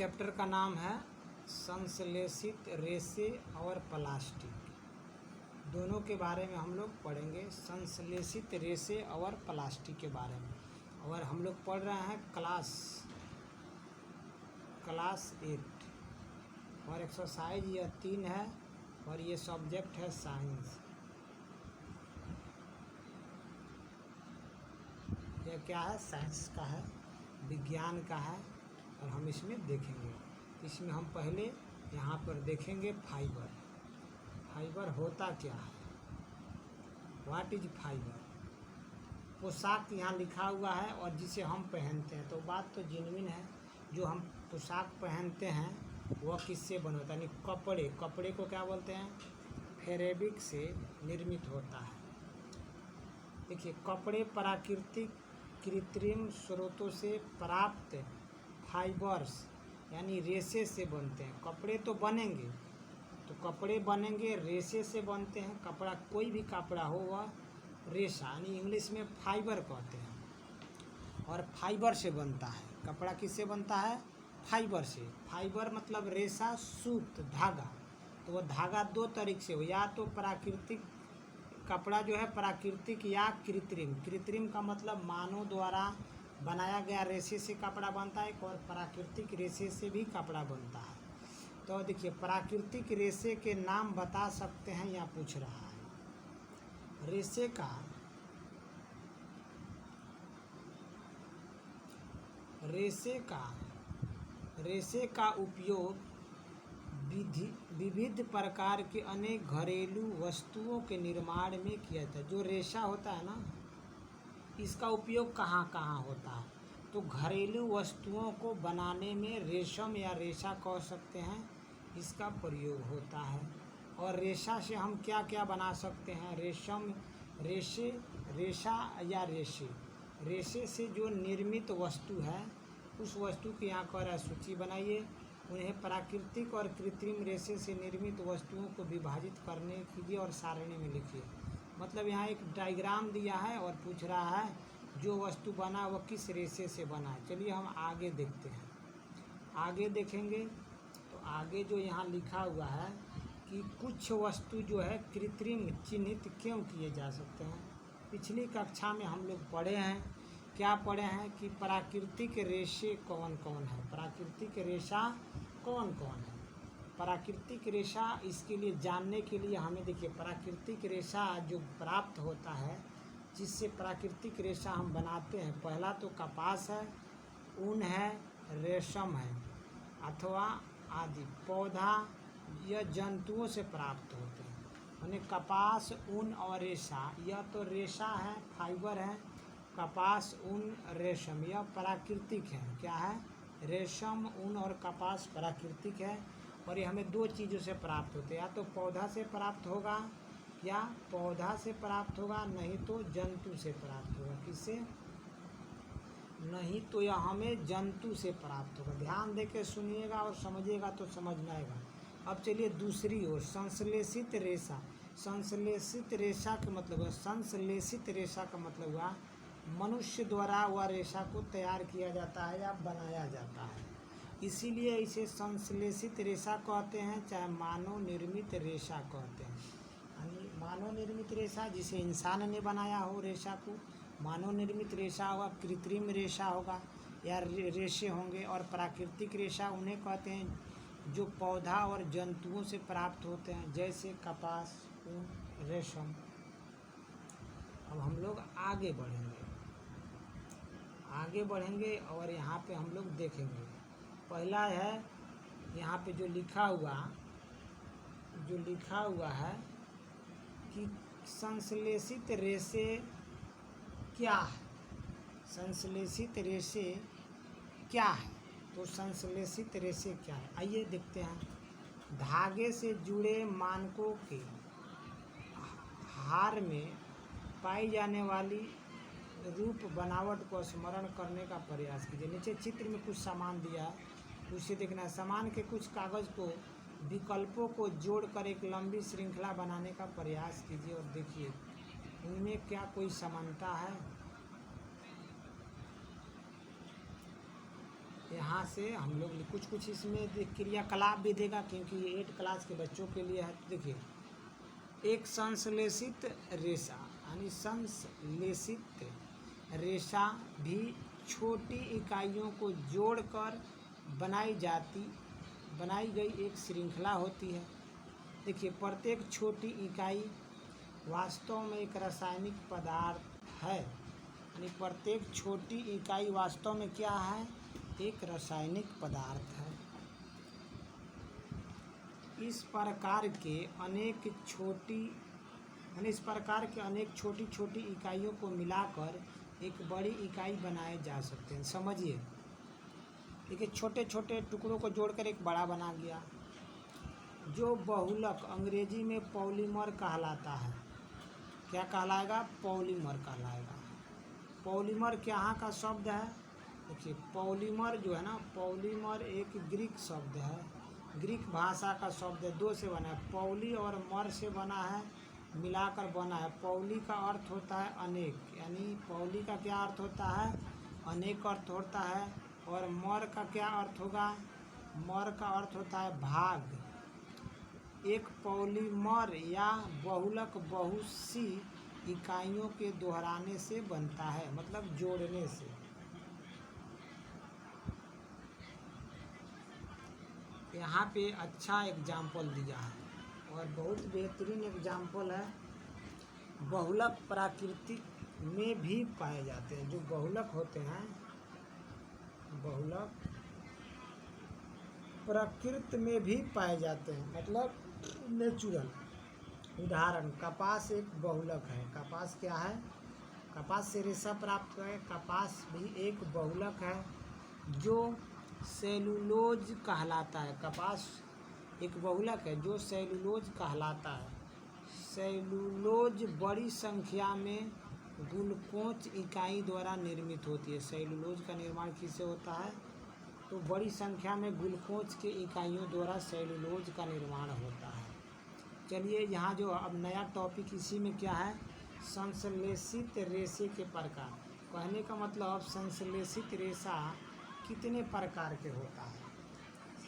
Chapter का नाम है संश्लेषित रेशे और प्लास्टिक। दोनों के बारे में हम लोग पढ़ेंगे, संश्लेषित रेशे और प्लास्टिक के बारे में। और हम लोग पढ़ रहे हैं क्लास 8 और एक्सरसाइज यह 3 है और ये सब्जेक्ट है साइंस। यह क्या है? साइंस का है, विज्ञान का है और हम इसमें देखेंगे। इसमें हम पहले यहाँ पर देखेंगे फाइबर। फाइबर होता क्या है? What is fibre? पोशाक यहाँ लिखा हुआ है और जिसे हम पहनते हैं, तो बात तो जेन्युइन है। जो हम पोशाक पहनते हैं वह किससे बना होता है? यानी कपड़े को क्या बोलते हैं? फैब्रिक से निर्मित होता है। देखिए, कपड़े प्राकृतिक कृत्रिम स्रोतों से प्राप्त फाइबर्स यानी रेशे से बनते हैं। कपड़े तो बनेंगे, रेशे से बनते हैं। कपड़ा, कोई भी कपड़ा हो वह रेशा यानी इंग्लिश में फाइबर कहते हैं और फाइबर से बनता है। कपड़ा किससे बनता है? फाइबर से। फाइबर मतलब रेशा, सूत, धागा। तो वह धागा दो तरीके से हो, या तो प्राकृतिक कपड़ा जो है प्राकृतिक या कृत्रिम। कृत्रिम का मतलब मानव द्वारा बनाया गया रेशे से कपड़ा बनता है और प्राकृतिक रेशे से भी कपड़ा बनता है। तो देखिए, प्राकृतिक रेशे के नाम बता सकते हैं या पूछ रहा है। रेशे का उपयोग विविध प्रकार के अनेक घरेलू वस्तुओं के निर्माण में किया जाता है। जो रेशा होता है ना, इसका उपयोग कहाँ कहाँ होता है? तो घरेलू वस्तुओं को बनाने में रेशम या रेशा कह सकते हैं, इसका प्रयोग होता है। और रेशा से हम क्या क्या बना सकते हैं? रेशे से जो निर्मित वस्तु है उस वस्तु की यहाँ कह रहा है सूची बनाइए। उन्हें प्राकृतिक और कृत्रिम रेशे से निर्मित वस्तुओं को विभाजित करने कीजिए और सारणी में लिखिए। मतलब यहाँ एक डायग्राम दिया है और पूछ रहा है जो वस्तु बना वह किस रेशे से बना है। चलिए हम आगे देखते हैं। आगे देखेंगे तो आगे जो यहाँ लिखा हुआ है कि कुछ वस्तु जो है कृत्रिम चिन्हित क्यों किए जा सकते हैं। पिछली कक्षा में हम लोग पढ़े हैं, क्या पढ़े हैं कि प्राकृतिक रेशे कौन कौन है, प्राकृतिक रेशा कौन कौन है। प्राकृतिक रेशा, इसके लिए जानने के लिए हमें देखिए, प्राकृतिक रेशा जो प्राप्त होता है, जिससे प्राकृतिक रेशा हम बनाते हैं, पहला तो कपास है, ऊन है, रेशम है अथवा आदि पौधा या जंतुओं से प्राप्त होते हैं। यानी कपास, ऊन और रेशा, यह तो रेशा है, फाइबर है। कपास, ऊन, रेशम यह प्राकृतिक है। क्या है? रेशम, ऊन और कपास प्राकृतिक है और ये हमें दो चीज़ों से प्राप्त होते हैं, या तो पौधा से प्राप्त होगा, नहीं तो जंतु से प्राप्त होगा। किससे? नहीं तो यह हमें जंतु से प्राप्त होगा। ध्यान देके सुनिएगा और समझिएगा तो समझ में आएगा। अब चलिए दूसरी ओर, संश्लेषित रेशा। संश्लेषित रेशा का मतलब हुआ मनुष्य द्वारा वह रेशा को तैयार किया जाता है या बनाया जाता है, इसीलिए इसे संश्लेषित रेशा कहते हैं, चाहे मानव निर्मित रेशा कहते हैं। यानी मानव निर्मित रेशा जिसे इंसान ने बनाया हो रेशा को मानव निर्मित रेशा होगा, कृत्रिम रेशा होगा या रेशे होंगे। और प्राकृतिक रेशा उन्हें कहते हैं जो पौधा और जंतुओं से प्राप्त होते हैं, जैसे कपास, ऊन, रेशम। अब हम लोग आगे बढ़ेंगे और यहाँ पे हम लोग देखेंगे। पहला है यहाँ पे जो लिखा हुआ है कि संश्लेषित रेशे क्या है। संश्लेषित रेशे क्या है? तो संश्लेषित रेशे क्या है, आइए देखते हैं। धागे से जुड़े मानकों के हार में पाई जाने वाली रूप बनावट को स्मरण करने का प्रयास कीजिए। नीचे चित्र में कुछ सामान दिया है, उसे देखना है। सामान के कुछ कागज़ को विकल्पों को जोड़कर एक लंबी श्रृंखला बनाने का प्रयास कीजिए और देखिए उनमें क्या कोई समानता है। यहाँ से हम लोग कुछ कुछ इसमें क्रियाकलाप भी देगा, क्योंकि ये 8 क्लास के बच्चों के लिए है। देखिए, एक संश्लेषित रेशा यानी संश्लेषित रेशा भी छोटी इकाइयों को जोड़कर बनाई गई एक श्रृंखला होती है। देखिए, प्रत्येक छोटी इकाई वास्तव में एक रासायनिक पदार्थ है, यानी प्रत्येक छोटी इकाई वास्तव में क्या है, एक रासायनिक पदार्थ है। इस प्रकार के अनेक छोटी छोटी इकाइयों को मिलाकर एक बड़ी इकाई बनाए जा सकते हैं। समझिए, देखिए, छोटे छोटे टुकड़ों को जोड़कर एक बड़ा बना गया, जो बहुलक अंग्रेजी में पॉलीमर कहलाता है। क्या कहलाएगा? पॉलीमर कहलाएगा। पॉलीमर यहाँ का शब्द है। देखिए, पॉलीमर जो है ना, पॉलीमर एक ग्रीक शब्द है, ग्रीक भाषा का शब्द है। 2 से बना है, पॉली और मर से बना है, मिलाकर बना है। पॉली का अर्थ होता है अनेक, यानी पॉली का क्या अर्थ होता है? अनेक अर्थ होता है। और मर का क्या अर्थ होगा? मर का अर्थ होता है भाग। एक पॉलीमर या बहुलक बहुत सी इकाइयों के दोहराने से बनता है, मतलब जोड़ने से। यहाँ पे अच्छा एग्जाम्पल दिया है और बहुत बेहतरीन एग्जाम्पल है। बहुलक प्रकृति में भी पाए जाते हैं। जो बहुलक होते हैं, बहुलक प्रकृति में भी पाए जाते हैं, मतलब नेचुरल। उदाहरण, कपास एक बहुलक है। कपास क्या है? कपास से रेशा प्राप्त है। कपास भी एक बहुलक है जो सेलुलोज कहलाता है। कपास एक बहुलक है जो सेलुलोज कहलाता है। सेलुलोज बड़ी संख्या में ग्लूकोज इकाई द्वारा निर्मित होती है। सेलुलोज का निर्माण किससे होता है? तो बड़ी संख्या में ग्लूकोज के इकाइयों द्वारा सेलुलोज का निर्माण होता है। चलिए, यहाँ जो अब नया टॉपिक इसी में क्या है? संश्लेषित रेशे के प्रकार। कहने का मतलब संश्लेषित रेशा कितने प्रकार के होता है?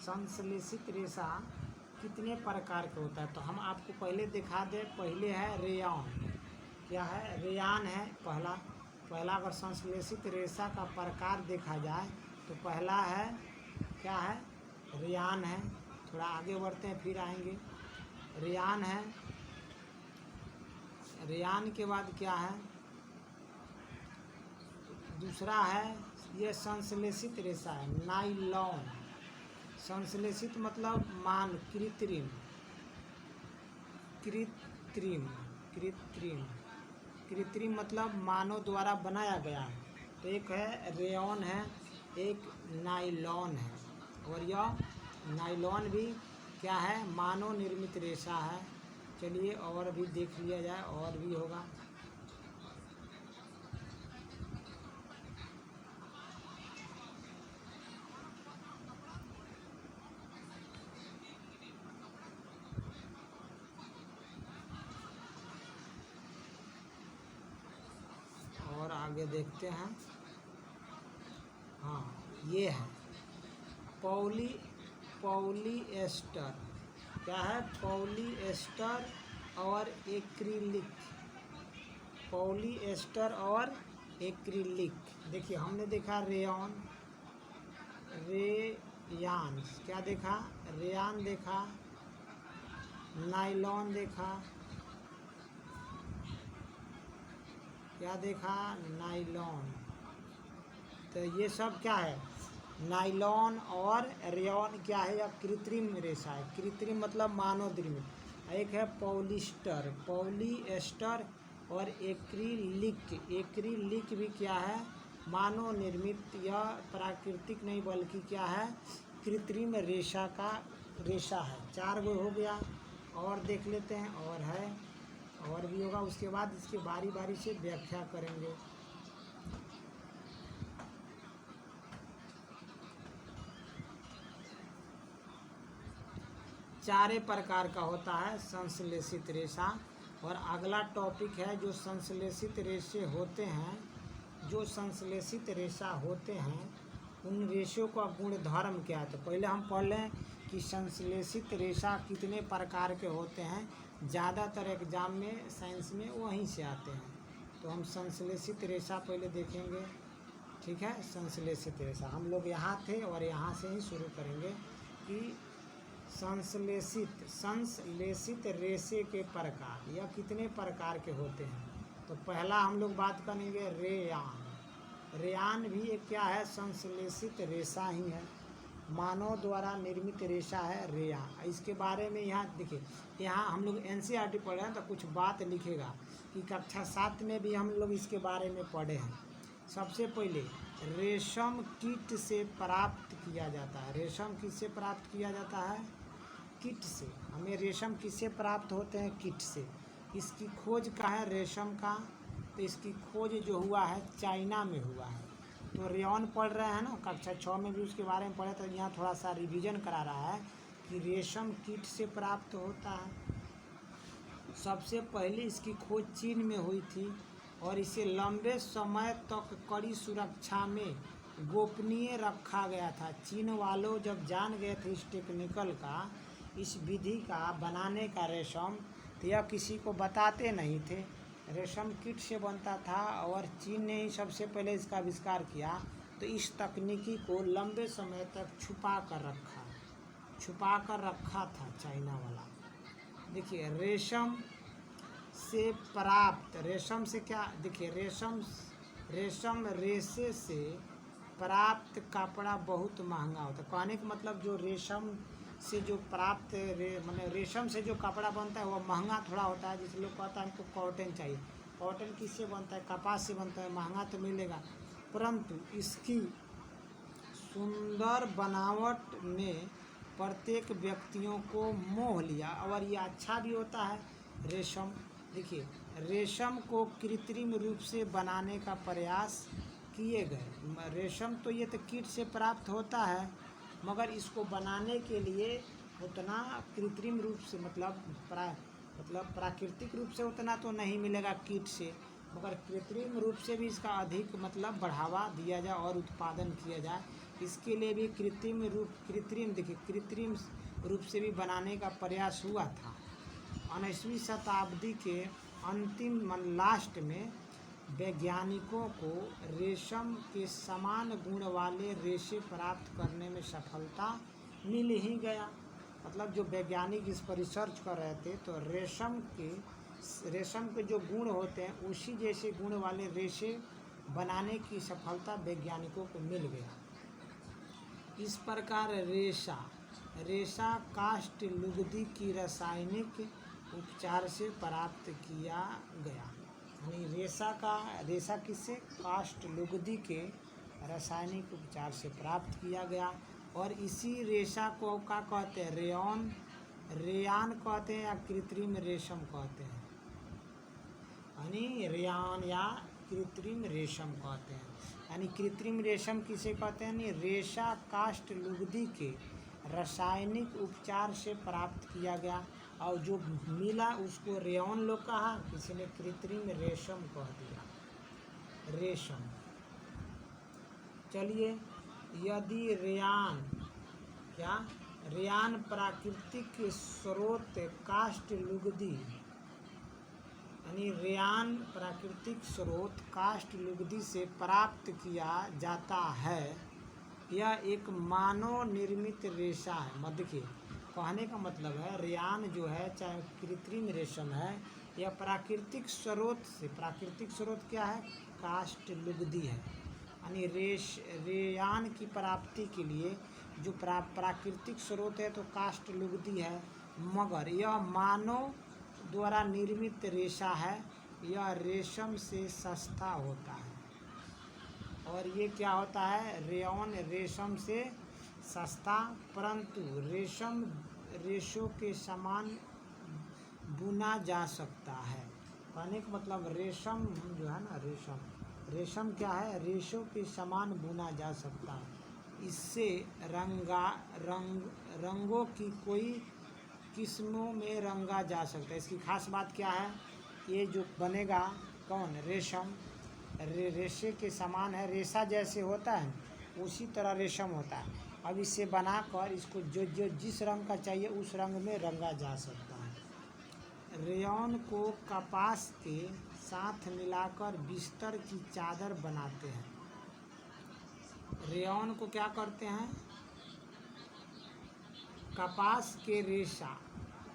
संश्लेषित रेशा कितने प्रकार के होता है? तो हम आपको पहले दिखा दें। पहले है रेयॉन। क्या है? रेयान है पहला अगर संश्लेषित रेशा का प्रकार देखा जाए तो पहला है, क्या है? रेयान है। थोड़ा आगे बढ़ते हैं फिर आएंगे। रेयान है। रेयान के बाद क्या है? दूसरा है, ये संश्लेषित रेशा है, नाइलॉन। संश्लेषित मतलब कृत्रिम। कृत्रिम मतलब मानव द्वारा बनाया गया है। तो एक है रेयॉन है, एक नाइलॉन है। और यह नाइलॉन भी क्या है? मानव निर्मित रेशा है। चलिए और भी देख लिया जाए, और भी होगा। और आगे देखते हैं। हाँ, ये है पॉलीएस्टर। क्या है? पॉलीएस्टर और एक्रिलिक। पॉलीएस्टर और एक्रिलिक। देखिए, हमने देखा रेयान, क्या देखा? रेयान देखा, नाइलॉन देखा, क्या देखा? नाइलॉन। तो ये सब क्या है? नाइलॉन और रेयॉन क्या है? या कृत्रिम रेशा है। कृत्रिम मतलब मानव निर्मित। एक है पॉलीएस्टर और एक्रिलिक भी क्या है? मानव निर्मित। या प्राकृतिक नहीं बल्कि क्या है? कृत्रिम रेशा है। 4 गो हो गया। और देख लेते हैं, और है, और भी होगा। उसके बाद इसकी बारी बारी से व्याख्या करेंगे। चारे प्रकार का होता है संश्लेषित रेशा। और अगला टॉपिक है जो संश्लेषित रेशे होते हैं। जो संश्लेषित रेशा होते हैं उन रेशों का गुण धर्म क्या है। तो पहले हम पढ़ लें कि संश्लेषित रेशा कितने प्रकार के होते हैं। ज़्यादातर एग्जाम में साइंस में वहीं से आते हैं। तो हम संश्लेषित रेशा पहले देखेंगे, ठीक है। संश्लेषित रेशा हम लोग यहाँ थे और यहाँ से ही शुरू करेंगे कि संश्लेषित रेशे के प्रकार या कितने प्रकार के होते हैं। तो पहला हम लोग बात करेंगे रेयान। रेयान भी एक क्या है, संश्लेषित रेशा ही है, मानव द्वारा निर्मित रेशा है रेयान। इसके बारे में यहाँ देखिए, यहाँ हम लोग एनसीईआरटी पढ़े हैं तो कुछ बात लिखेगा कि कक्षा 7 में भी हम लोग इसके बारे में पढ़े हैं। सबसे पहले रेशम कीट से प्राप्त किया जाता है। रेशम किससे प्राप्त किया जाता है, कीट से। हमें रेशम किससे प्राप्त होते हैं, कीट से। इसकी खोज का है रेशम का, तो इसकी खोज जो हुआ है चाइना में हुआ है। तो रेयॉन पढ़ रहे हैं ना, कक्षा 6 में भी उसके बारे में पढ़े, तो यहाँ थोड़ा सा रिवीजन करा रहा है कि रेशम कीट से प्राप्त होता है। सबसे पहले इसकी खोज चीन में हुई थी और इसे लंबे समय तक कड़ी सुरक्षा में गोपनीय रखा गया था। चीन वालों जब जान गए थे इस टेक्निकल का, इस विधि का बनाने का रेशम, तो यह किसी को बताते नहीं थे। रेशम कीट से बनता था और चीन ने ही सबसे पहले इसका आविष्कार किया। तो इस तकनीकी को लंबे समय तक छुपा कर रखा था चाइना वाला। देखिए रेशम से प्राप्त, रेशम से क्या, देखिए रेशम रेशे से प्राप्त कपड़ा बहुत महंगा होता है। कहने का मतलब जो रेशम से जो प्राप्त माने रेशम से जो कपड़ा बनता है वो महंगा थोड़ा होता है। जिस लोग कहता है हमको कॉटन चाहिए, कॉटन किससे बनता है, कपास से बनता है, महंगा तो मिलेगा, परंतु इसकी सुंदर बनावट ने प्रत्येक व्यक्तियों को मोह लिया और ये अच्छा भी होता है रेशम। देखिए रेशम को कृत्रिम रूप से बनाने का प्रयास किए गए। रेशम तो ये तो कीट से प्राप्त होता है, मगर इसको बनाने के लिए उतना कृत्रिम रूप से मतलब प्राकृतिक रूप से उतना तो नहीं मिलेगा कीट से, मगर कृत्रिम रूप से भी इसका अधिक मतलब बढ़ावा दिया जाए और उत्पादन किया जाए। इसके लिए भी कृत्रिम रूप से भी बनाने का प्रयास हुआ था। 19वीं शताब्दी के अंतिम लास्ट में वैज्ञानिकों को रेशम के समान गुण वाले रेशे प्राप्त करने में सफलता मिल ही गया। मतलब जो वैज्ञानिक इस पर रिसर्च कर रहे थे तो रेशम के जो गुण होते हैं उसी जैसे गुण वाले रेशे बनाने की सफलता वैज्ञानिकों को मिल गया। इस प्रकार रेशा काष्ठ लुगदी की रासायनिक उपचार से प्राप्त किया गया। यानी रेशा किससे, काष्ठ लुगदी के रासायनिक उपचार से प्राप्त किया गया। और इसी रेशा को क्या कहते हैं, रेयान कहते हैं या कृत्रिम रेशम कहते हैं। यानी रेयान या कृत्रिम रेशम कहते हैं। यानी कृत्रिम रेशम किसे कहते हैं, रेशा काष्ठ लुगदी के रासायनिक उपचार से प्राप्त किया गया और जो मिला उसको रेयॉन लोग कहा, किसी ने कृत्रिम रेशम कह दिया, रेशम। चलिए, यदि रेयान प्राकृतिक स्रोत काष्ठ लुगदी, यानी रेयान प्राकृतिक स्रोत काष्ठ लुगदी से प्राप्त किया जाता है, यह एक मानव निर्मित रेशा है। मत देखिए, कहने का मतलब है रेयान जो है चाहे कृत्रिम रेशम है, यह प्राकृतिक स्रोत से, प्राकृतिक स्रोत क्या है, काष्ठ लुगदी है। यानी रेयान की प्राप्ति के लिए जो प्राकृतिक स्रोत है तो काष्ठ लुगदी है, मगर यह मानव द्वारा निर्मित रेशा है। यह रेशम से सस्ता होता है। और ये क्या होता है, रेयॉन रेशम से सस्ता, परंतु रेशों के समान बुना जा सकता है। कहने का मतलब रेशम जो है ना, रेशम क्या है, रेशों के समान बुना जा सकता है। इससे रंगों की कोई किस्मों में रंगा जा सकता है। इसकी खास बात क्या है, ये जो बनेगा कौन, रेशम रेशे के समान है, रेशा जैसे होता है उसी तरह रेशम होता है। अब इसे बनाकर इसको जो जो जिस रंग का चाहिए उस रंग में रंगा जा सकता है। रेयॉन को कपास के साथ मिलाकर बिस्तर की चादर बनाते हैं। रेयॉन को क्या करते हैं, कपास के रेशा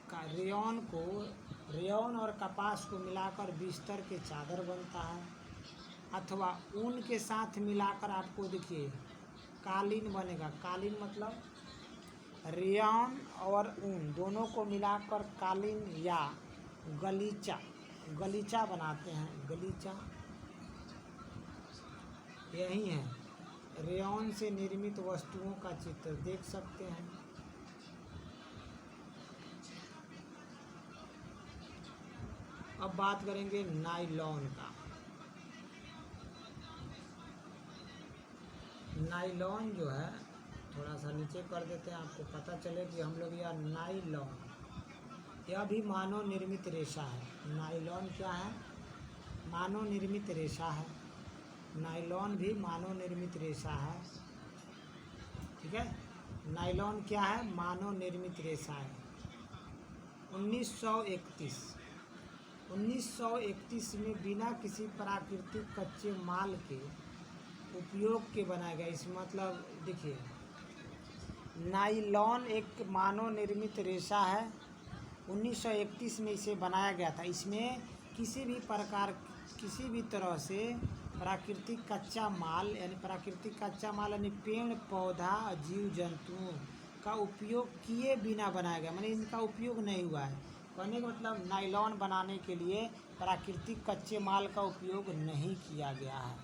का रेयॉन और कपास को मिलाकर बिस्तर के चादर बनता है, अथवा ऊन के साथ मिलाकर आपको देखिए कालीन बनेगा। कालीन मतलब रेयॉन और ऊन दोनों को मिलाकर कालीन या गलीचा बनाते हैं। गलीचा यही है। रेयॉन से निर्मित वस्तुओं का चित्र देख सकते हैं। अब बात करेंगे नायलॉन का। नायलॉन जो है, थोड़ा सा नीचे कर देते हैं आपको पता चले कि हम लोग यह नायलॉन, यह भी मानव निर्मित रेशा है। नायलॉन क्या है, मानव निर्मित रेशा है। नायलॉन भी मानव निर्मित रेशा है, ठीक है। नायलॉन क्या है, मानव निर्मित रेशा है। 1931 में बिना किसी प्राकृतिक कच्चे माल के उपयोग के बनाया गया। इस मतलब देखिए, नायलॉन एक मानव निर्मित रेशा है। 1931 में इसे बनाया गया था। इसमें किसी भी तरह से प्राकृतिक कच्चा माल यानी पेड़ पौधा जीव जंतुओं का उपयोग किए बिना बनाया गया, माने इनका उपयोग नहीं हुआ है। कहने का मतलब नायलॉन बनाने के लिए प्राकृतिक कच्चे माल का उपयोग नहीं किया गया है।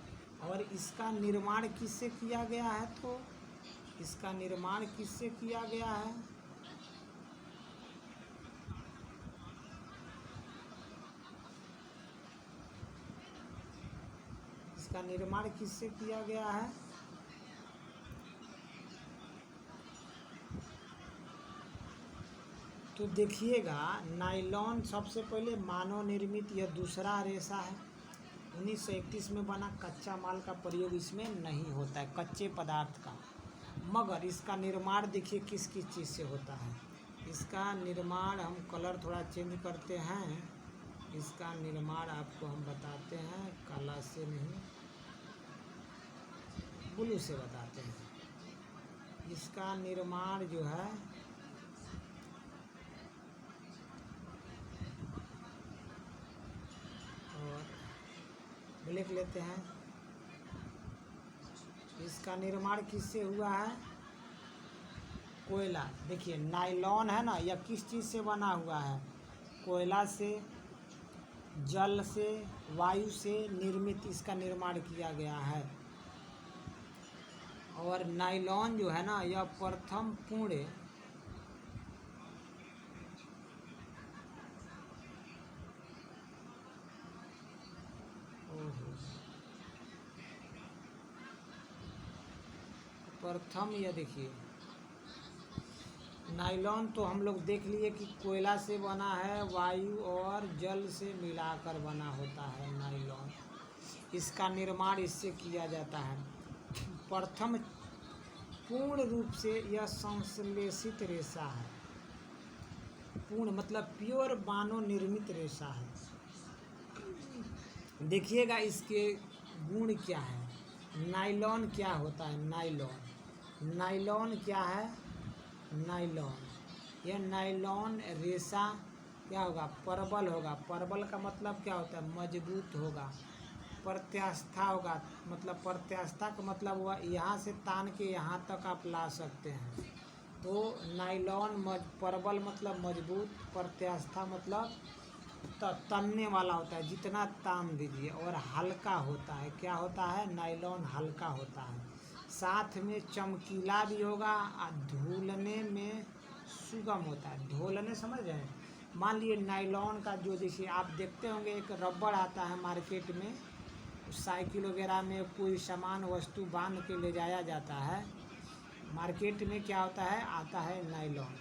और इसका निर्माण किससे किया गया है, तो इसका निर्माण किससे किया गया है, इसका निर्माण किससे किया गया है, तो देखिएगा नायलॉन सबसे पहले मानव निर्मित यह दूसरा रेशा है। 1931 में बना। कच्चा माल का प्रयोग इसमें नहीं होता है, कच्चे पदार्थ का। मगर इसका निर्माण देखिए किस किस चीज़ से होता है। इसका निर्माण हम कलर थोड़ा चेंज करते हैं। इसका निर्माण आपको हम बताते हैं, काला से नहीं ब्लू से बताते हैं। इसका निर्माण जो है और ब्लैक लेते हैं। इसका निर्माण किससे हुआ है, कोयला। देखिए नायलॉन है ना, यह किस चीज़ से बना हुआ है, कोयला से, जल से, वायु से निर्मित इसका निर्माण किया गया है। और नायलॉन जो है ना, यह प्रथम पूर्ण यह देखिए नायलॉन तो हम लोग देख लिए कि कोयला से बना है, वायु और जल से मिलाकर बना होता है नायलॉन। इसका निर्माण इससे किया जाता है। प्रथम पूर्ण रूप से यह संश्लेषित रेशा है। पूर्ण मतलब प्योर मानव निर्मित रेशा है। देखिएगा इसके गुण क्या है। नायलॉन क्या होता है, नायलॉन क्या है, नायलॉन यह नायलॉन रेशा क्या होगा, प्रबल होगा। प्रबल का मतलब क्या होता है, मजबूत होगा। प्रत्यास्था होगा, मतलब प्रत्यास्था का मतलब हुआ यहाँ से तान के यहाँ तक आप ला सकते हैं। तो नायलॉन प्रबल मतलब मजबूत, प्रत्यास्था मतलब तनने वाला होता है, जितना तान दीजिए। और हल्का होता है, क्या होता है, नायलॉन हल्का होता है। साथ में चमकीला भी होगा और धुलने में सुगम होता है। धुलने समझ रहे हैं, मान लिए नायलॉन का जो जैसे आप देखते होंगे एक रबड़ आता है मार्केट में, साइकिल वगैरह में कोई सामान वस्तु बांध के ले जाया जाता है मार्केट में, क्या होता है, आता है नायलॉन।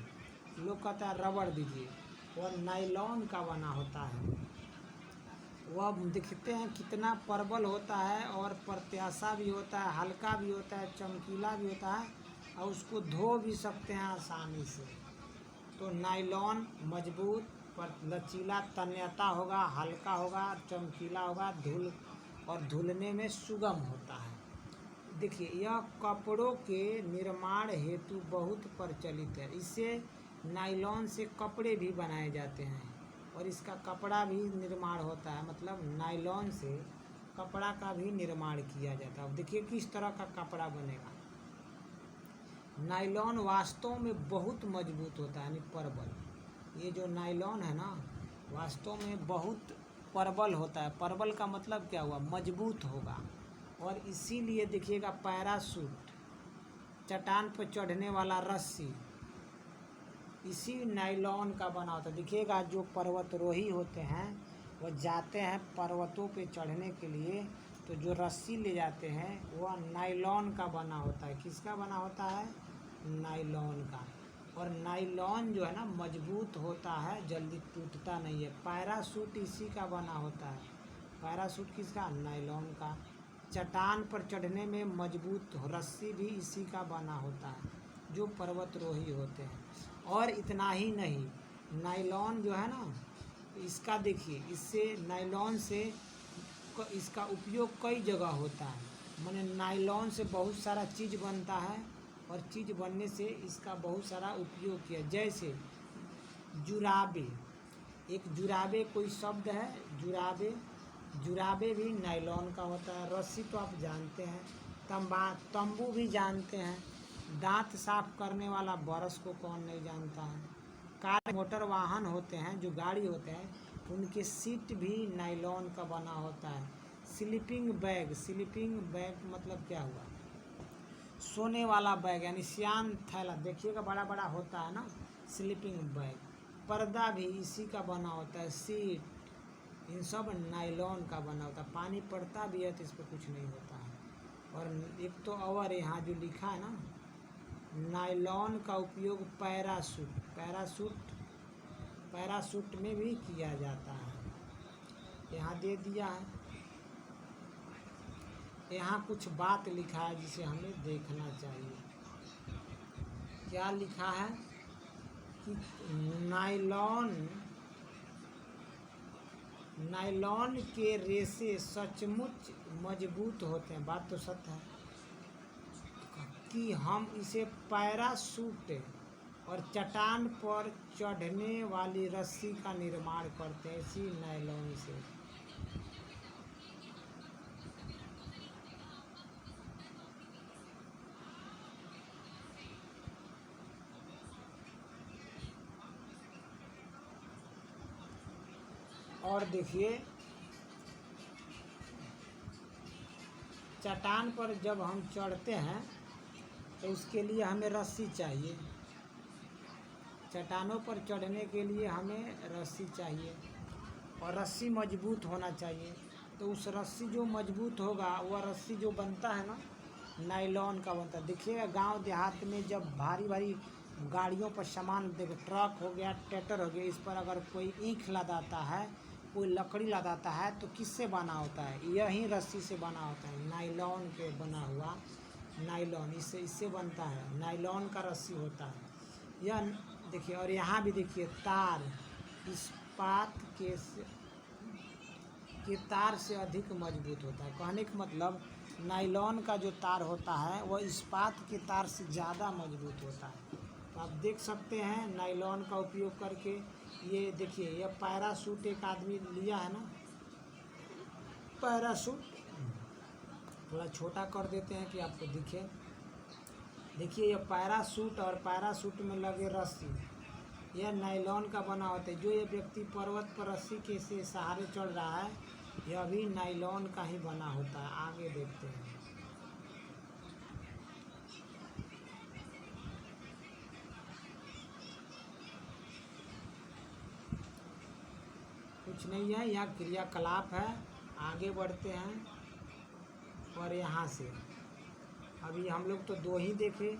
लोग कहता है रबड़ दीजिए, वह नायलॉन का बना होता है। वह देखते हैं कितना प्रबल होता है और प्रत्याशा भी होता है, हल्का भी होता है, चमकीला भी होता है और उसको धो भी सकते हैं आसानी से। तो नायलॉन मजबूत पर लचीला तन्यता होगा, हल्का होगा, चमकीला होगा, धुलने में सुगम होता है। देखिए यह कपड़ों के निर्माण हेतु बहुत प्रचलित है। इससे नायलॉन से कपड़े भी बनाए जाते हैं और इसका कपड़ा भी निर्माण होता है, मतलब नायलॉन से कपड़ा का भी निर्माण किया जाता है। अब देखिए किस तरह का कपड़ा बनेगा। नायलॉन वास्तव में बहुत मजबूत होता है, यानी प्रबल। ये जो नायलॉन है ना, वास्तव में बहुत प्रबल होता है। प्रबल का मतलब क्या हुआ? मजबूत होगा। और इसीलिए देखिएगा पैराशूट, चट्टान पर चढ़ने वाला रस्सी, इसी नायलॉन का बना होता है। देखिएगा जो पर्वतारोही होते हैं वह जाते हैं पर्वतों पे चढ़ने के लिए, तो जो रस्सी ले जाते हैं वह नायलॉन का बना होता है। किसका बना होता है? नायलॉन का। और नायलॉन जो है ना मजबूत होता है, जल्दी टूटता नहीं है। पैराशूट इसी का बना होता है। पैराशूट किसका? नायलॉन का। चट्टान पर चढ़ने में मजबूत रस्सी भी इसी का बना होता है, जो पर्वतारोही होते हैं। और इतना ही नहीं, नायलॉन जो है ना, इसका देखिए, इससे नायलॉन से इसका उपयोग कई जगह होता है। माने नायलॉन से बहुत सारा चीज़ बनता है और चीज़ बनने से इसका बहुत सारा उपयोग किया। जैसे जुराबे, एक जुराबे कोई शब्द है, जुराबे। जुराबे भी नायलॉन का होता है। रस्सी तो आप जानते हैं। तंबू भी जानते हैं। दांत साफ करने वाला ब्रश को कौन नहीं जानता है। कार मोटर वाहन होते हैं, जो गाड़ी होते हैं, उनके सीट भी नायलॉन का बना होता है। स्लीपिंग बैग, स्लीपिंग बैग मतलब क्या हुआ? सोने वाला बैग, यानी सियान थैला, देखिएगा बड़ा बड़ा होता है ना, स्लीपिंग बैग। पर्दा भी इसी का बना होता है। सीट, इन सब नायलॉन का बना होता है। पानी पड़ता भी है तो इस पर कुछ नहीं होता है। और एक तो और यहाँ जो लिखा है ना, नायलॉन का उपयोग पैराशूट में भी किया जाता है। यहाँ दे दिया है, यहाँ कुछ बात लिखा है जिसे हमें देखना चाहिए। क्या लिखा है कि नायलॉन के रेशे सचमुच मजबूत होते हैं। बात तो सत्य है कि हम इसे पैराशूट और चट्टान पर चढ़ने वाली रस्सी का निर्माण करते हैं इसी नायलॉन से। और देखिए चट्टान पर जब हम चढ़ते हैं तो उसके लिए हमें रस्सी चाहिए। चट्टानों पर चढ़ने के लिए हमें रस्सी चाहिए और रस्सी मजबूत होना चाहिए। तो उस रस्सी जो मजबूत होगा, वह रस्सी जो बनता है ना, नायलॉन का बनता है। देखिएगा गांव देहात में जब भारी भारी गाड़ियों पर सामान, देखो ट्रक हो गया, ट्रैक्टर हो गया, इस पर अगर कोई ईंट लदाता है, कोई लकड़ी लदाता है, तो किससे बना होता है? यही रस्सी से बना होता है। नायलॉन पे बना हुआ नायलॉन, इससे बनता है। नायलॉन का रस्सी होता है यह। देखिए, और यहाँ भी देखिए तार, इस्पात के तार से अधिक मजबूत होता है। कहने का मतलब नायलॉन का जो तार होता है वह इस्पात के तार से ज़्यादा मजबूत होता है। तो आप देख सकते हैं नायलॉन का उपयोग करके। ये देखिए, यह पैराशूट एक आदमी लिया है ना, पैराशूट थोड़ा छोटा कर देते हैं कि आपको दिखे। देखिए यह पैराशूट और पैराशूट में लगे रस्सी, यह नायलॉन का बना होता है। जो ये व्यक्ति पर्वत पर रस्सी के से सहारे चढ़ रहा है, यह भी नायलॉन का ही बना होता है। आगे देखते हैं। कुछ नहीं है, यहाँ क्रियाकलाप है। आगे बढ़ते हैं और यहाँ से अभी हम लोग तो 2 ही देखे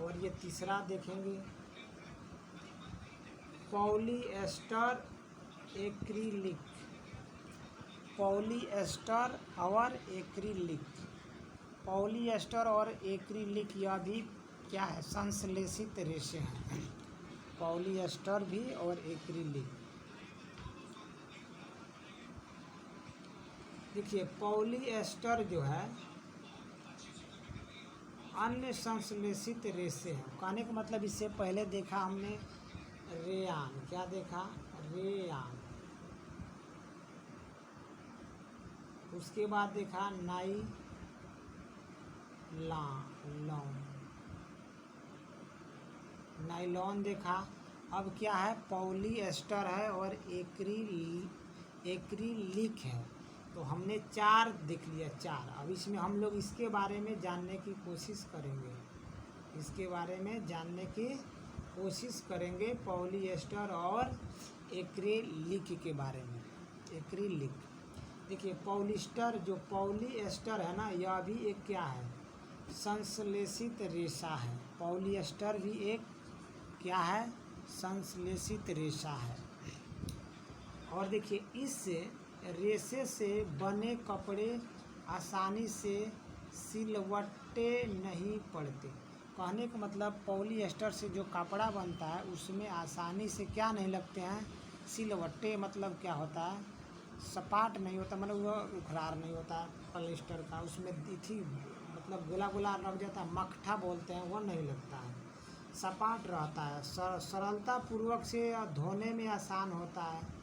और ये तीसरा देखेंगे। पॉलीएस्टर एक्रिलिक, पॉलीएस्टर और एक्रिलिक। पॉलीएस्टर और एक्रिलिक यह भी क्या है, संश्लेषित रेशे हैं। पॉलीएस्टर भी और एक्रिलिक। देखिए पॉलीएस्टर जो है अन्य संश्लेषित रेशे हैं। कहने का मतलब इससे पहले देखा हमने रेयान, क्या देखा, रेयान। उसके बाद देखा नाइलॉन देखा। अब क्या है, पॉलीएस्टर है और एक्रिलिक है। तो हमने 4 देख लिया, 4। अब इसमें हम लोग इसके बारे में जानने की कोशिश करेंगे, इसके बारे में जानने की कोशिश करेंगे, पॉलीएस्टर और एक्रिलिक के बारे में। एक्रिलिक देखिए पॉलिस्टर, जो पॉलीएस्टर है ना, यह भी एक क्या है, संश्लेषित रेशा है। पॉलीएस्टर भी एक क्या है, संश्लेषित रेशा है। और देखिए इस रेशे से बने कपड़े आसानी से सिलवट्टे नहीं पड़ते। कहने का मतलब पॉलीएस्टर से जो कपड़ा बनता है उसमें आसानी से क्या नहीं लगते हैं, सिलवट्टे। मतलब क्या होता है, सपाट नहीं होता, मतलब वह उखरार नहीं होता पॉलीएस्टर का, उसमें इथी मतलब गोला गोला लग जाता है, मक्ठा बोलते हैं, वो नहीं लगता है, सपाट रहता है, सरलता पूर्वक से धोने में आसान होता है।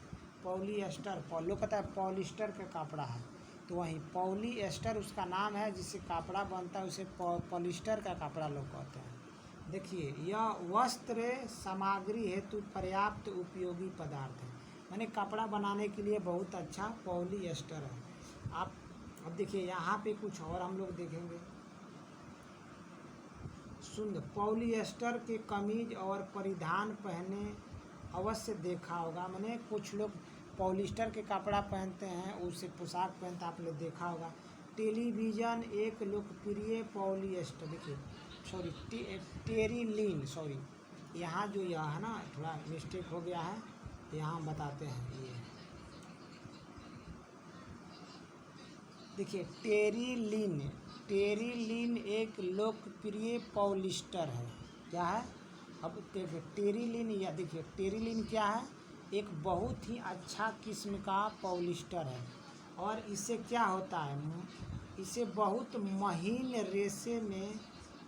पॉलीएस्टर, लोग कहता है पॉलिस्टर का कपड़ा है, तो वहीं पॉलीएस्टर उसका नाम है, जिससे कपड़ा बनता है उसे पॉलिस्टर का कपड़ा लोग कहते हैं। देखिए यह वस्त्र सामग्री हेतु पर्याप्त उपयोगी पदार्थ है, यानी कपड़ा बनाने के लिए बहुत अच्छा पॉलीएस्टर है। आप अब देखिए यहाँ पे कुछ और हम लोग देखेंगे। सुंदर पॉलीएस्टर के कमीज और परिधान पहने अवश्य देखा होगा, मैंने कुछ लोग पॉलिस्टर के कपड़ा पहनते हैं, उससे पोशाक पहनते आपने देखा होगा। टेलीविज़न एक लोकप्रिय पॉलीएस्टर, देखिए सॉरी टेरिलीन, सॉरी यहाँ जो यह है ना थोड़ा मिस्टेक हो गया है, यहाँ हम बताते हैं। ये देखिए टेरिलीन एक लोकप्रिय पॉलिस्टर है। क्या है, अब देखिए टेरिलीन, या देखिए टेरिलीन क्या है, एक बहुत ही अच्छा किस्म का पॉलिस्टर है। और इससे क्या होता है, इसे बहुत महीन रेशे में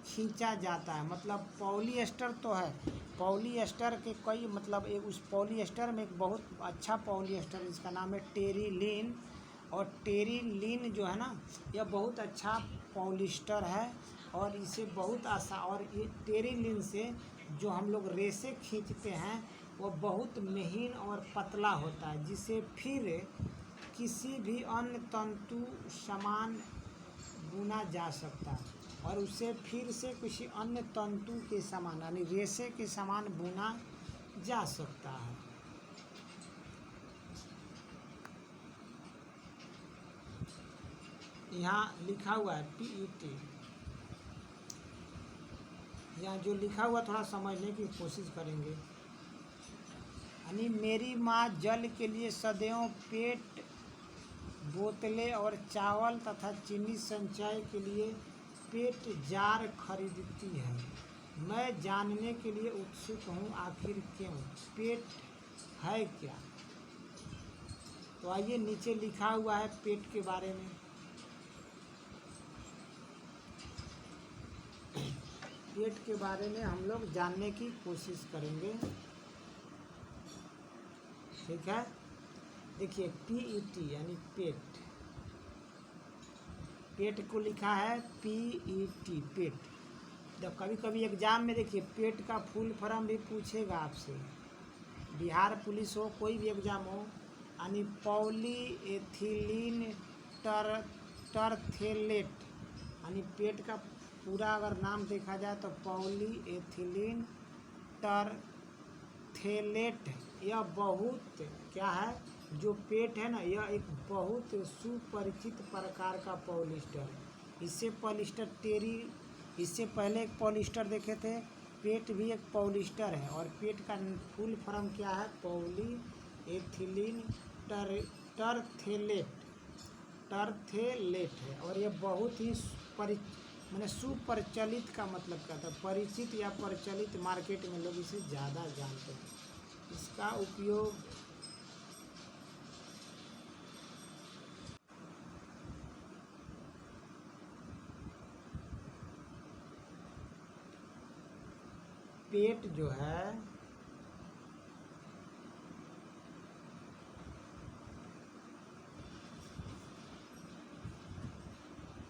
खींचा जाता है। मतलब पॉलीएस्टर तो है, पॉलीएस्टर के कई मतलब एक उस पॉलीएस्टर में एक बहुत अच्छा पॉलीएस्टर जिसका नाम है टेरिलीन। और टेरिलीन जो है ना, यह बहुत अच्छा पॉलिस्टर है और इसे बहुत आसान, और ये टेरिलीन से जो हम लोग रेशे खींचते हैं वो बहुत महीन और पतला होता है, जिसे फिर किसी भी अन्य तंतु समान बुना जा सकता है, और उसे फिर से किसी अन्य तंतु के समान यानी रेशे के समान बुना जा सकता है। यहाँ लिखा हुआ है PET, यहाँ जो लिखा हुआ थोड़ा समझने की कोशिश करेंगे। यानी मेरी माँ जल के लिए सदैव पेट, बोतलें और चावल तथा चीनी संचय के लिए पेट जार खरीदती है। मैं जानने के लिए उत्सुक हूँ आखिर क्यों, पेट है क्या। तो आइए नीचे लिखा हुआ है पेट के बारे में। पेट के बारे में हम लोग जानने की कोशिश करेंगे, ठीक है। देखिए PET यानी पेट, पेट को लिखा है PET, पेट। जब कभी कभी एग्जाम में देखिए पेट का फुल फॉर्म भी पूछेगा आपसे, बिहार पुलिस हो कोई भी एग्जाम हो, यानी पॉलीएथिलीन टरथेलेट, यानी पेट का पूरा अगर नाम देखा जाए तो पॉलीएथिलीन टरथेलेट। यह बहुत क्या है, जो पेट है ना, यह एक बहुत सुपरिचित प्रकार का पॉलिस्टर है। इससे पहले एक पॉलिस्टर देखे थे, पेट भी एक पॉलिस्टर है, और पेट का फुल फॉर्म क्या है, पॉलीएथिलीन टरथेलेट। टर्थेलेट है और ये बहुत ही मैंने सुपरिचित का मतलब क्या था, परिचित या प्रचलित, मार्केट में लोग इसे ज़्यादा जानते हैं। इसका उपयोग पेट जो है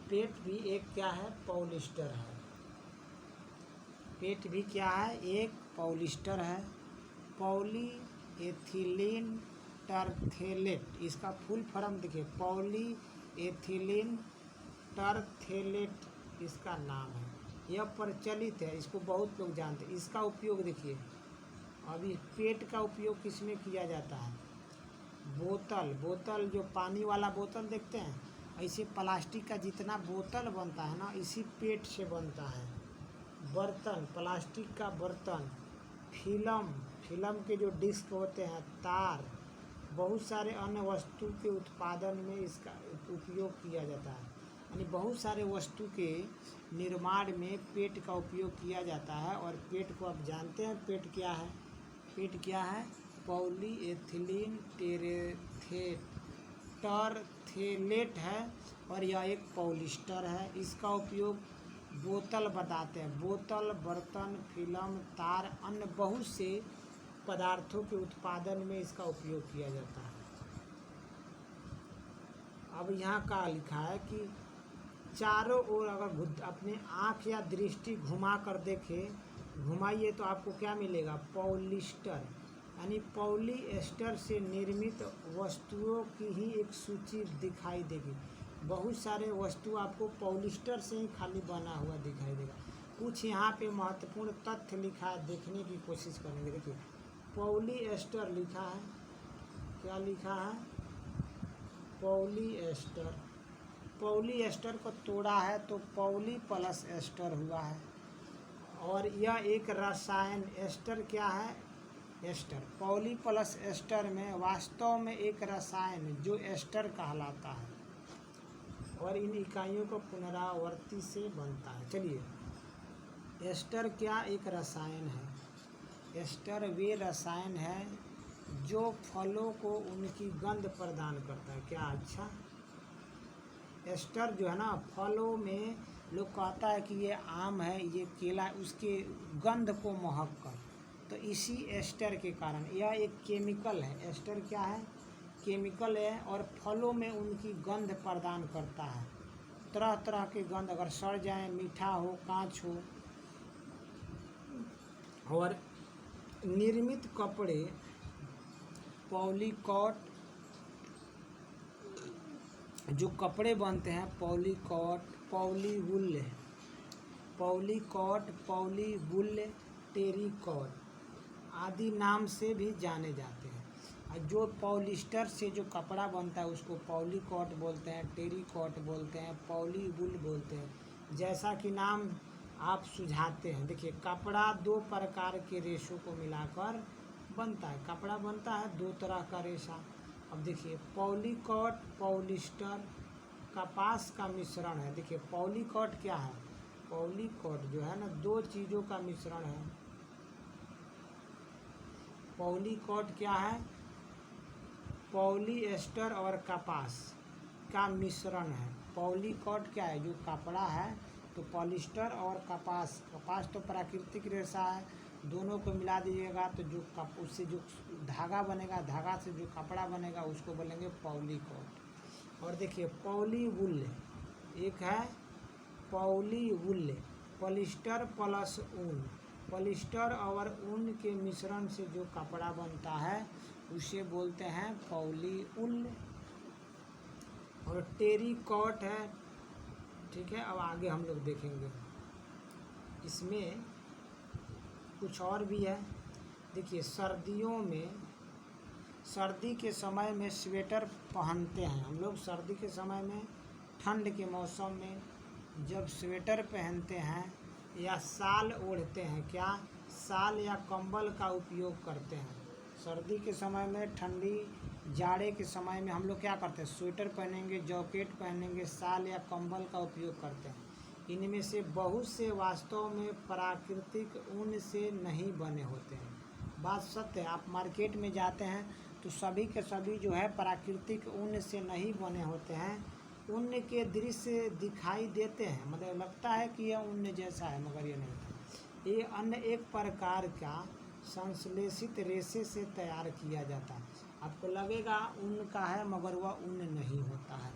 पेट भी एक क्या है, पॉलिस्टर है। पेट भी क्या है, एक पॉलिस्टर है। पॉलीएथिलीन टर्थेलेट, इसका फुल फॉर्म देखिए, पॉलीएथिलीन टर्थेलेट इसका नाम है। यह प्रचलित है, इसको बहुत लोग जानते हैं। इसका उपयोग देखिए, अभी पेट का उपयोग किसमें किया जाता है, बोतल जो पानी वाला बोतल देखते हैं, ऐसे प्लास्टिक का जितना बोतल बनता है ना, इसी पेट से बनता है। बर्तन, प्लास्टिक का बर्तन, फिल्म के जो डिस्क होते हैं, तार, बहुत सारे अन्य वस्तु के उत्पादन में इसका उपयोग किया जाता है। यानी बहुत सारे वस्तु के निर्माण में पेट का उपयोग किया जाता है। और पेट को आप जानते हैं, पेट क्या है, पेट क्या है, पॉलीएथिलीन टर्थेलेट है और यह एक पॉलिस्टर है। इसका उपयोग बोतल बताते हैं, बोतल, बर्तन, फिल्म, तार, अन्य बहुत से पदार्थों के उत्पादन में इसका उपयोग किया जाता है। अब यहाँ का लिखा है कि चारों ओर अगर अपने आँख या दृष्टि घुमा कर देखें, घुमाइए तो आपको क्या मिलेगा, पॉलिस्टर, यानी पॉलिएस्टर से निर्मित वस्तुओं की ही एक सूची दिखाई देगी। बहुत सारे वस्तु आपको पॉलिस्टर से ही खाली बना हुआ दिखाई देगा। कुछ यहाँ पे महत्वपूर्ण तथ्य लिखा है, देखने की कोशिश करेंगे। देखिए, पॉलिएस्टर लिखा है, क्या लिखा है, पॉलिएस्टर को तोड़ा है तो पॉली प्लस एस्टर हुआ है। और यह एक रसायन, एस्टर क्या है, एस्टर, पॉली प्लस एस्टर में वास्तव में एक रसायन जो एस्टर कहलाता है और इन इकाइयों को पुनरावर्ती से बनता है। चलिए, एस्टर क्या एक रसायन है। एस्टर वे रसायन है जो फलों को उनकी गंध प्रदान करता है। क्या, अच्छा, एस्टर जो है ना, फलों में लोग कहता है कि ये आम है, ये केला, उसके गंध को महक कर, तो इसी एस्टर के कारण, यह एक केमिकल है। एस्टर क्या है, केमिकल है और फलों में उनकी गंध प्रदान करता है। तरह तरह के गंध, अगर सड़ जाए, मीठा हो, कांच हो। और निर्मित कपड़े, पॉलीकॉट, जो कपड़े बनते हैं, पॉलीकॉट, पॉलीवूल, टेरिकॉट आदि नाम से भी जाने जाते हैं। और जो पॉलिस्टर से जो कपड़ा बनता है उसको पॉलीकॉट बोलते हैं, टेरिकॉट बोलते हैं, पॉलीवूल बोलते हैं। जैसा कि नाम आप सुझाते हैं, देखिए, कपड़ा दो प्रकार के रेशों को मिलाकर बनता है। कपड़ा बनता है दो तरह का रेशा। अब देखिए, पॉलीकॉट, पॉलिस्टर, कपास का मिश्रण है। देखिए, पॉलीकॉट क्या है, पॉलीकॉट जो है ना, दो चीज़ों का मिश्रण है। पॉलीकॉट क्या है, पॉलीएस्टर और कपास का मिश्रण है। पॉलीकॉट क्या है, जो कपड़ा है, तो पॉलिस्टर और कपास तो प्राकृतिक रेशा है, दोनों को मिला दीजिएगा तो जो उससे जो धागा बनेगा, धागा से जो कपड़ा बनेगा उसको बोलेंगे पॉलीकॉट। और देखिए, पॉलीवूल, एक है पॉलीवूल, पॉलिस्टर प्लस ऊन, पॉलिस्टर और ऊन के मिश्रण से जो कपड़ा बनता है उसे बोलते हैं पॉलीवूल। और टेरिकॉट है, ठीक है। अब आगे हम लोग देखेंगे, इसमें कुछ और भी है। देखिए, सर्दियों में, सर्दी के समय में स्वेटर पहनते हैं हम लोग। सर्दी के समय में, ठंड के मौसम में जब स्वेटर पहनते हैं या शाल ओढ़ते हैं, क्या, शाल या कंबल का उपयोग करते हैं। सर्दी के समय में ठंडी जाड़े के समय में हम लोग क्या करते हैं, स्वेटर पहनेंगे, जैकेट पहनेंगे, शाल या कंबल का उपयोग करते हैं। इनमें से बहुत से वास्तव में प्राकृतिक ऊन से नहीं बने होते हैं। बात सत्य है, आप मार्केट में जाते हैं तो सभी के सभी जो है प्राकृतिक ऊन से नहीं बने होते हैं। ऊन के दृश्य दिखाई देते हैं, मतलब लगता है कि यह ऊन जैसा है, मगर ये नहीं। ये अन्य एक प्रकार का संश्लेषित रेशे से तैयार किया जाता है। आपको लगेगा ऊन का है, मगर वह ऊन नहीं होता है।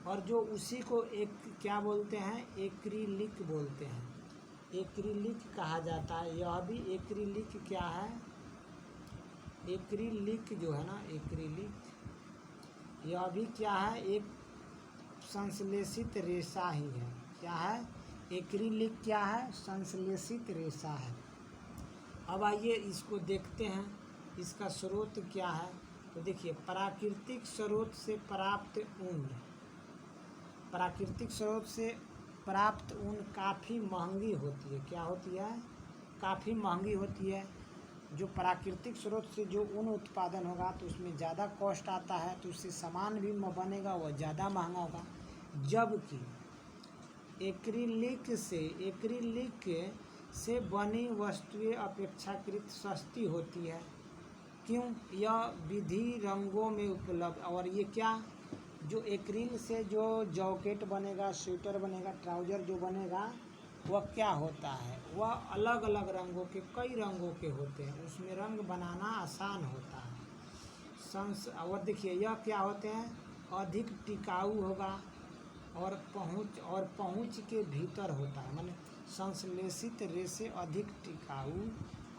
और जो उसी को एक क्या बोलते हैं, एक्रिलिक बोलते हैं, एक्रिलिक कहा जाता है। यह भी एक्रिलिक क्या है, एक्रिलिक जो है ना, एक्रिलिक, यह भी क्या है, एक संश्लेषित रेशा ही है। क्या है, एक्रिलिक क्या है, संश्लेषित रेशा है। अब आइए इसको देखते हैं, इसका स्रोत क्या है। तो देखिए, प्राकृतिक स्रोत से प्राप्त ऊन, प्राकृतिक स्रोत से प्राप्त ऊन काफ़ी महंगी होती है। क्या होती है, काफ़ी महंगी होती है। जो प्राकृतिक स्रोत से जो ऊन उत्पादन होगा तो उसमें ज़्यादा कॉस्ट आता है, तो उससे सामान भी बनेगा, वह ज़्यादा महंगा होगा। जबकि एक्रिलिक से बनी वस्तुएं अपेक्षाकृत सस्ती होती है। क्यों, यह विधि रंगों में उपलब्ध। और ये क्या, जो एक्रिल से जो जैकेट बनेगा, स्वेटर बनेगा, ट्राउज़र जो बनेगा, वह क्या होता है, वह अलग अलग रंगों के, कई रंगों के होते हैं, उसमें रंग बनाना आसान होता है। और देखिए यह क्या होते हैं, अधिक टिकाऊ होगा और पहुँच के भीतर होता है। माने संश्लेषित रेशे अधिक टिकाऊ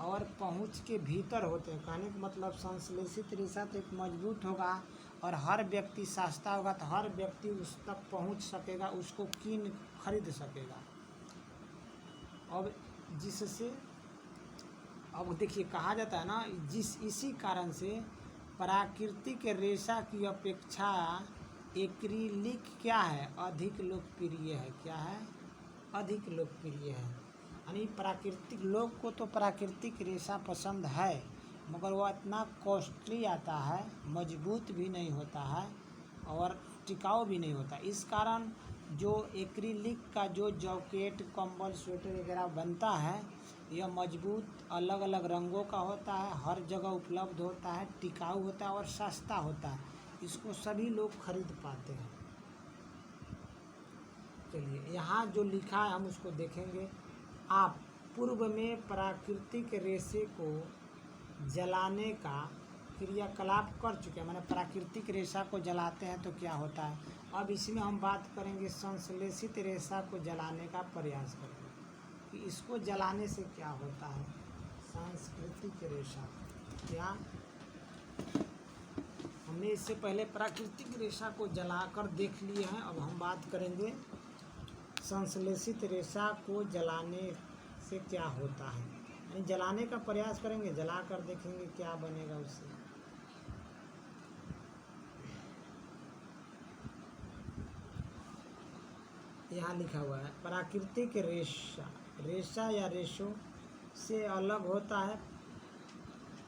और पहुँच के भीतर होते हैं। कहने का मतलब संश्लेषित रेशा तो एक मजबूत होगा और हर व्यक्ति, सस्ता होगा तो हर व्यक्ति उस तक पहुँच सकेगा, उसको खरीद सकेगा। अब जिससे, अब देखिए कहा जाता है ना, इसी कारण से प्राकृतिक रेशा की अपेक्षा एक्रिलिक क्या है, अधिक लोकप्रिय है। क्या है, अधिक लोकप्रिय है। यानी प्राकृतिक, लोग को तो प्राकृतिक रेशा पसंद है, मगर वह इतना कॉस्टली आता है, मजबूत भी नहीं होता है और टिकाऊ भी नहीं होता। इस कारण जो एक्रिलिक का जो जैकेट, कंबल, स्वेटर वगैरह बनता है, यह मजबूत, अलग अलग रंगों का होता है, हर जगह उपलब्ध होता है, टिकाऊ होता है और सस्ता होता है। इसको सभी लोग खरीद पाते हैं। चलिए, यहाँ जो लिखा है हम उसको देखेंगे। आप पूर्व में प्राकृतिक रेशे को जलाने का क्रियाकलाप कर चुके हैं। मैंने प्राकृतिक रेशा को जलाते हैं तो क्या होता है। अब इसमें हम बात करेंगे संश्लेषित रेशा को जलाने का प्रयास करेंगे कि इसको जलाने से क्या होता है। सांस्कृतिक रेशा, क्या, हमने इससे पहले प्राकृतिक रेशा को जलाकर देख लिए हैं। अब हम बात करेंगे संश्लेषित रेशा को जलाने से क्या होता है, यानी जलाने का प्रयास करेंगे, जलाकर देखेंगे क्या बनेगा उससे। यहाँ लिखा हुआ है, प्राकृतिक रेशा या रेशों से अलग होता है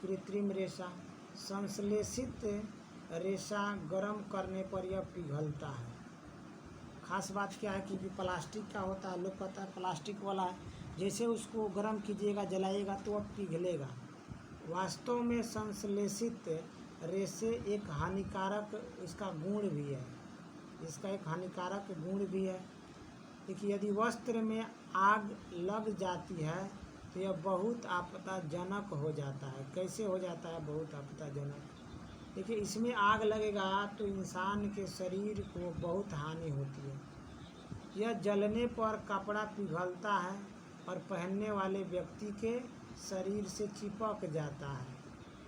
कृत्रिम रेशा। संश्लेषित रेशा गर्म करने पर यह पिघलता है। खास बात क्या है कि प्लास्टिक का होता है, लोग कहता है प्लास्टिक वाला है, जैसे उसको गर्म कीजिएगा, जलाइएगा तो वह पिघलेगा। वास्तव में संश्लेषित रेशे एक हानिकारक, इसका गुण भी है, इसका एक हानिकारक गुण भी है। देखिए, यदि वस्त्र में आग लग जाती है तो यह बहुत आपत्तिजनक हो जाता है। कैसे हो जाता है, बहुत आपत्तिजनक। देखिए, इसमें आग लगेगा तो इंसान के शरीर को बहुत हानि होती है। यह जलने पर कपड़ा पिघलता है और पहनने वाले व्यक्ति के शरीर से चिपक जाता है।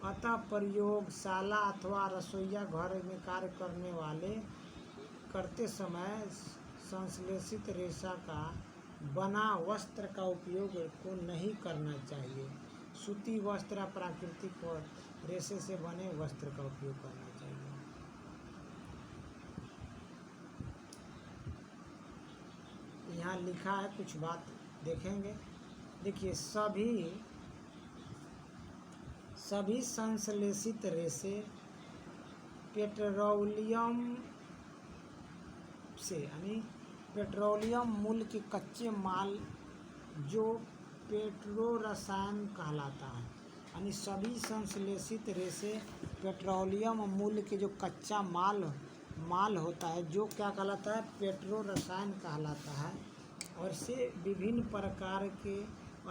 अतः प्रयोगशाला अथवा रसोईया घर में कार्य करते समय संश्लेषित रेशा का बना वस्त्र का उपयोग को नहीं करना चाहिए। सूती वस्त्र या प्राकृतिक रेशे से बने वस्त्र का उपयोग करना चाहिए। यहाँ लिखा है, कुछ बात देखेंगे। देखिए, सभी संश्लेषित रेशे पेट्रोलियम से, यानी पेट्रोलियम मूल के कच्चे माल जो पेट्रो रसायन कहलाता है, यानी सभी संश्लेषित रेशे पेट्रोलियम मूल के जो कच्चा माल होता है जो क्या कहलाता है, पेट्रो रसायन कहलाता है, और से विभिन्न प्रकार के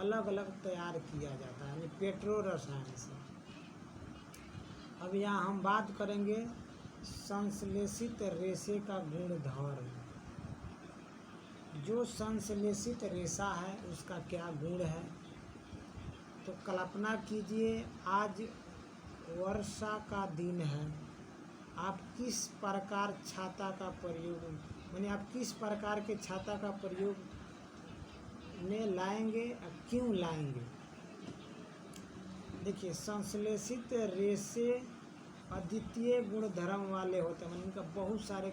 अलग अलग तैयार किया जाता है, यानी पेट्रो रसायन से। अब यहाँ हम बात करेंगे संश्लेषित रेशे का गुणधर्म। जो संश्लेषित रेशा है उसका क्या गुण है, तो कल्पना कीजिए आज वर्षा का दिन है, आप किस प्रकार छाता का प्रयोग, माने आप किस प्रकार के छाता का प्रयोग में लाएंगे, क्यों लाएंगे। देखिए, संश्लेषित रेशे अद्वितीय गुणधर्म वाले होते हैं, इनका बहुत सारे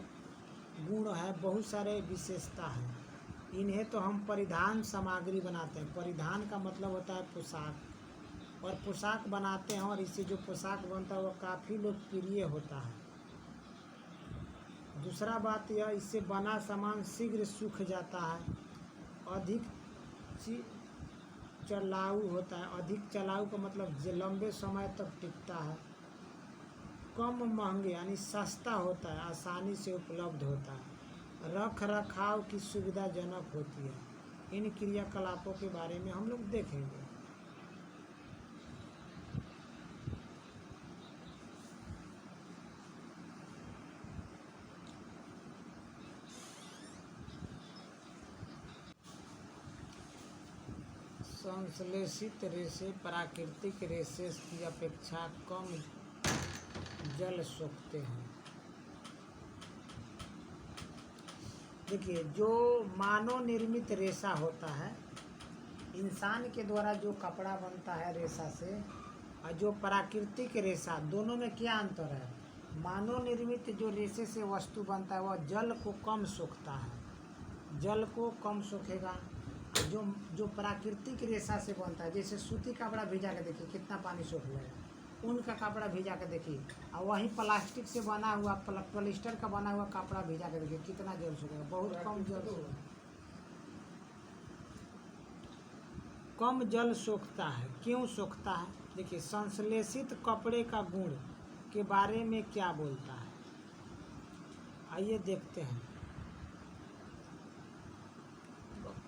गुण है, बहुत सारे विशेषता है। इन्हें तो हम परिधान सामग्री बनाते हैं। परिधान का मतलब होता है पोशाक, और पोशाक बनाते हैं, और इससे जो पोशाक बनता है वो काफ़ी लोकप्रिय होता है। दूसरा बात यह, इससे बना सामान शीघ्र सूख जाता है, अधिक चलाऊ होता है। अधिक चलाऊ का मतलब लंबे समय तक टिकता है, कम महंगे यानी सस्ता होता है, आसानी से उपलब्ध होता है, रख रखाव की सुविधाजनक होती है। इन क्रियाकलापों के बारे में हम लोग देखेंगे। संश्लेषित रेशे प्राकृतिक रेशे की अपेक्षा कम जल सोखते हैं। देखिए, जो मानव निर्मित रेशा होता है, इंसान के द्वारा जो कपड़ा बनता है रेशा से, और जो प्राकृतिक रेशा, दोनों में क्या अंतर है। मानव निर्मित जो रेशे से वस्तु बनता है वह जल को कम सोखता है, जल को कम सोखेगा। जो प्राकृतिक रेशा से बनता है, जैसे सूती कपड़ा भिजा के देखिए कितना पानी सोख लेगा, ऊन का कपड़ा भिजा के देखिए, और वहीं प्लास्टिक से बना हुआ पॉलिस्टर का बना हुआ कपड़ा भिजा के देखिए कितना जल सोखेगा, बहुत कम जल सोखता है। क्यों सोखता है, देखिए संश्लेषित कपड़े का गुण के बारे में क्या बोलता है, आइए देखते हैं।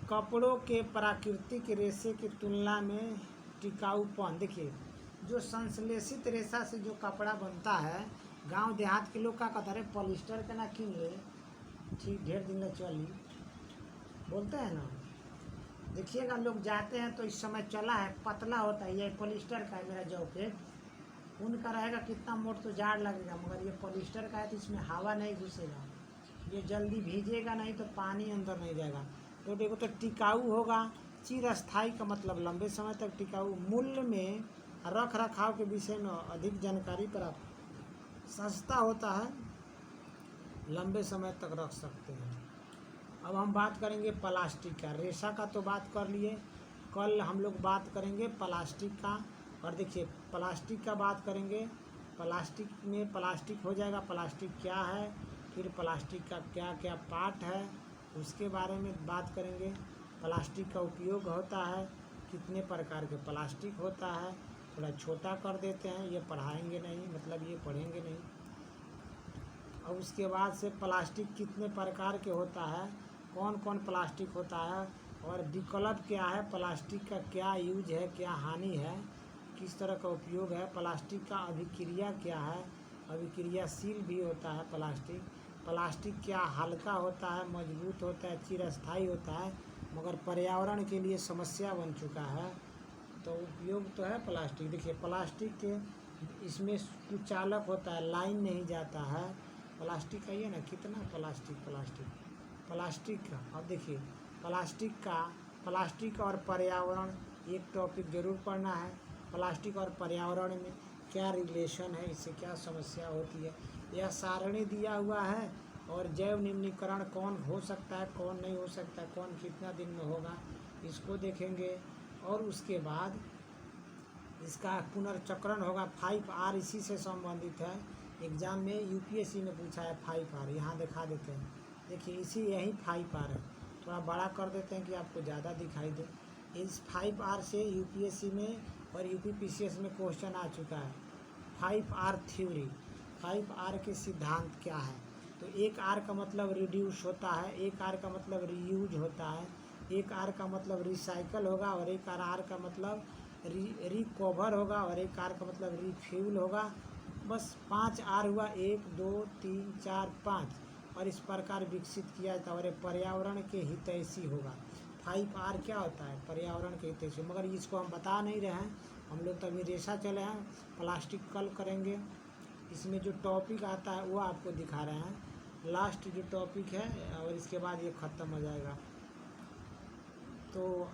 कपड़ों के प्राकृतिक रेशे की तुलना में टिकाऊपन। देखिए, जो संश्लेषित रेशा से जो कपड़ा बनता है, गांव देहात के लोग क्या कहते हैं, पॉलिस्टर के ना किन ले, ठीक ढेर दिन चली, बोलते हैं ना। देखिएगा, लोग जाते हैं तो इस समय चला है, पतला होता है, ये पॉलिस्टर का है मेरा जैकेट। उनका रहेगा कितना मोट तो जाड़ लगेगा, मगर ये पॉलिस्टर का है तो इसमें हवा नहीं घुसेगा, ये जल्दी भीजेगा नहीं तो पानी अंदर नहीं जाएगा, तो देखो तो टिकाऊ होगा। चिरस्थायी का मतलब लंबे समय तक टिकाऊ। मूल्य में रख रखाव के विषय में अधिक जानकारी प्राप्त, सस्ता होता है, लंबे समय तक रख सकते हैं। अब हम बात करेंगे प्लास्टिक का। रेशा का तो बात कर लिए, कल हम लोग बात करेंगे प्लास्टिक का। और देखिए, प्लास्टिक का बात करेंगे, प्लास्टिक में प्लास्टिक हो जाएगा, प्लास्टिक क्या है, फिर प्लास्टिक का क्या क्या पार्ट है उसके बारे में बात करेंगे। प्लास्टिक का उपयोग होता है, कितने प्रकार के प्लास्टिक होता है, थोड़ा छोटा कर देते हैं, ये पढ़ाएंगे नहीं, मतलब ये पढ़ेंगे नहीं। और उसके बाद से प्लास्टिक कितने प्रकार के होता है, कौन कौन प्लास्टिक होता है, और विकल्प क्या है, प्लास्टिक का क्या यूज है, क्या हानि है, किस तरह का उपयोग है, प्लास्टिक का अभिक्रिया क्या है, अभिक्रियाशील भी होता है प्लास्टिक। प्लास्टिक क्या हल्का होता है, मजबूत होता है, चिरस्थायी होता है, मगर पर्यावरण के लिए समस्या बन चुका है, तो उपयोग तो है प्लास्टिक। देखिए, प्लास्टिक के इसमें कुचालक होता है, लाइन नहीं जाता है प्लास्टिक का, ये ना कितना प्लास्टिक का। अब देखिए, प्लास्टिक और पर्यावरण एक टॉपिक जरूर पढ़ना है। प्लास्टिक और पर्यावरण में क्या रिलेशन है, इससे क्या समस्या होती है, यह सारणी दिया हुआ है। और जैव निम्नीकरण कौन हो सकता है, कौन नहीं हो सकता, कौन कितना दिन में होगा, इसको देखेंगे। और उसके बाद इसका पुनर्चक्रण होगा, 5R इसी से संबंधित है, एग्ज़ाम में यूपीएससी में पूछा है 5R, यहाँ दिखा देते हैं। देखिए यही 5R है, थोड़ा बड़ा कर देते हैं कि आपको ज़्यादा दिखाई दे। इस 5R से यूपीएससी में और यूपीपीसीएस में क्वेश्चन आ चुका है। 5R थ्योरी, 5R के सिद्धांत क्या है? तो एक R का मतलब रिड्यूस होता है, एक R का मतलब रीयूज होता है, एक R का मतलब रिसाइकल होगा, और एक R का मतलब रिकवर होगा, और एक R का मतलब रिफ्यूल होगा। बस 5R हुआ, 1 2 3 4 5, और इस प्रकार विकसित किया जाता है और ये पर्यावरण के हितैषी होगा। 5R क्या होता है? पर्यावरण के हितैषी। मगर इसको हम बता नहीं रहे हैं, हम लोग तो अभी रेशा चले हैं, प्लास्टिक कल करेंगे। इसमें जो टॉपिक आता है वो आपको दिखा रहे हैं, लास्ट जो टॉपिक है, और इसके बाद ये ख़त्म हो जाएगा। तो